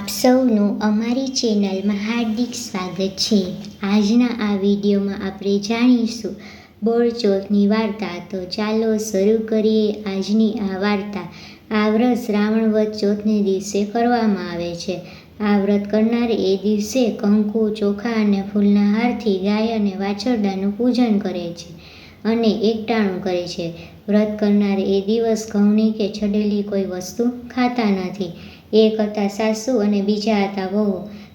આપ સૌનું અમારી ચેનલમાં હાર્દિક સ્વાગત છે। આજના આ વિડીયોમાં આપણે જાણીશું બોળચોથની વાર્તા। તો ચાલો શરૂ કરીએ આજની આ વાર્તા। આ વ્રત શ્રાવણ વદ ચોથને દિવસે કરવામાં આવે છે। આ વ્રત કરનાર એ દિવસે કંકુ, ચોખા અને ફૂલના હારથી ગાય અને વાછરડાનું પૂજન કરે છે અને એકટાણું કરે છે। વ્રત કરનાર એ દિવસ ઘઉંની કે છડેલી કોઈ વસ્તુ ખાતા નથી। એક હતા સાસુ અને બીજા હતા વહુ।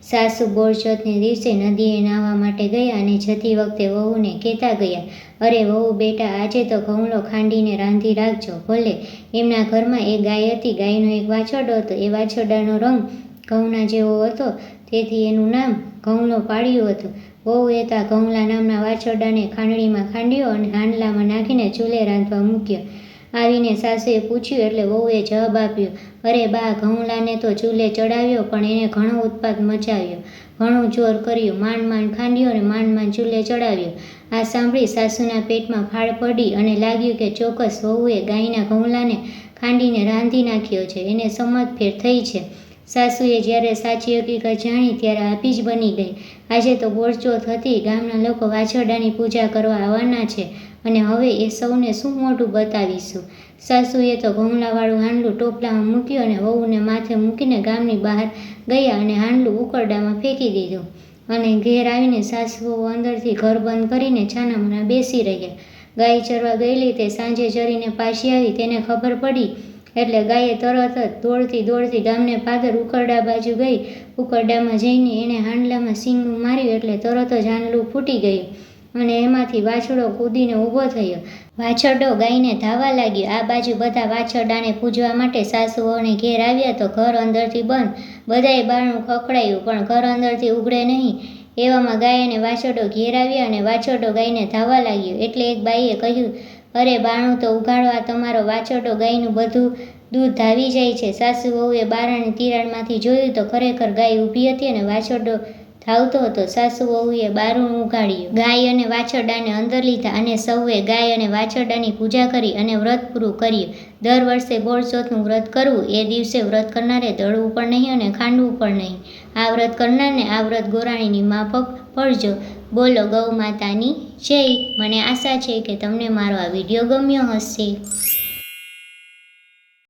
સાસુ બોળચોથને દિવસે નદીએ નાહવા માટે ગયા અને જતી વખતે વહુને કહેતા ગયા, અરે વહુ બેટા, આજે તો ઘઉંલો ખાંડીને રાંધી રાખજો। ભલે એમના ઘરમાં એક ગાય હતી। ગાયનો એક વાછરડો હતો। એ વાછરડાનો રંગ ઘઉંના જેવો હતો, તેથી એનું નામ ઘઉંલો પાડ્યું હતું। વહુએ તા ઘઉંલા નામના વાછરડાને ખાંડણીમાં ખાંડ્યો અને હાંડલામાં નાખીને ચૂલે રાંધવા મૂક્યો। આવીને સાસુએ પૂછ્યું એટલે વહુએ જવાબ આપ્યો, અરે બા, ઘઉંલાને તો ચૂલે ચડાવ્યો, પણ એને ઘણો ઉત્પાત મચાવ્યો, ઘણું જોર કર્યું, માંડ માંડ ખાંડ્યો અને માંડ માંડ ચૂલે ચડાવ્યો। આ સાંભળી સાસુના પેટમાં ફાળ પડી અને લાગ્યું કે ચોક્કસ વહુએ ગાયના ઘઉંલાને ખાંડીને રાંધી નાખ્યો છે, એને સમજફેર થઈ છે। સાસુએ જ્યારે સાચી હકીકત જાણી ત્યારે આભી જ બની ગઈ। આજે તો બોળચોથ હતી, ગામના લોકો વાછરડાની પૂજા કરવા આવવાના છે અને હવે એ સૌને શું મોઢું બતાવીશું? સાસુએ તો ઘઉંલાવાળું હાંડલું ટોપલામાં મૂક્યું અને વહુને માથે મૂકીને ગામની બહાર ગયા અને હાંડલું ઉકરડામાં ફેંકી દીધું અને ઘેર આવીને સાસુ વહુ અંદરથી ઘર બંધ કરીને છાનામાના બેસી રહ્યા। ગાય ચરવા ગયેલી તે સાંજે ચરીને પાછી આવી। તેને ખબર પડી એટલે ગાયે તરત જ દોડતી ગામને પાદર ઉકરડા બાજુ ગઈ। ઉકરડામાં જઈને એણે હાંડલામાં સીંગનું માર્યું એટલે તરત જ હાંડલું ફૂટી ગયું અને એમાંથી વાછરડો કૂદીને ઊભો થયો। વાછરડો ગાયને ધાવા લાગ્યો। આ બાજુ બધા વાછરડાને પૂજવા માટે સાસુ વહુને ઘેર આવ્યા તો ઘર અંદરથી બંધ। બધાએ બારણું ખખડાયું પણ ઘર અંદરથી ઉઘડે નહીં। એવામાં ગાય અને વાછરડો ઘેર આવ્યા અને વાછરડો ગાયને ધાવા લાગ્યો એટલે એક બાઈએ કહ્યું, અરે બારણું તો ઉઘાડો, આ તમારો વાછરડો ગાયનું બધું દૂધ ધાવી જાય છે। સાસુ વહુએ બારણની તિરાડમાંથી જોયું તો ખરેખર ગાય ઊભી હતી અને વાછરડો ધાવતો હતો। સાસુ વહુએ બારણું ઉઘાડ્યું, ગાય અને વાછરડાને અંદર લીધા અને સૌએ ગાય અને વાછરડાની પૂજા કરી અને વ્રત પૂરું કર્યું। દર વર્ષે બોળચોથનું વ્રત કરવું। એ દિવસે વ્રત કરનારે દળવું પણ નહીં અને ખાંડવું પણ નહીં। આ વ્રત કરનારને આ વ્રત ગોરાણીની માફક પડજો। બોલો ગૌ માતાની જય। મને આશા છે કે તમને મારો આ વિડીયો ગમ્યો હશે।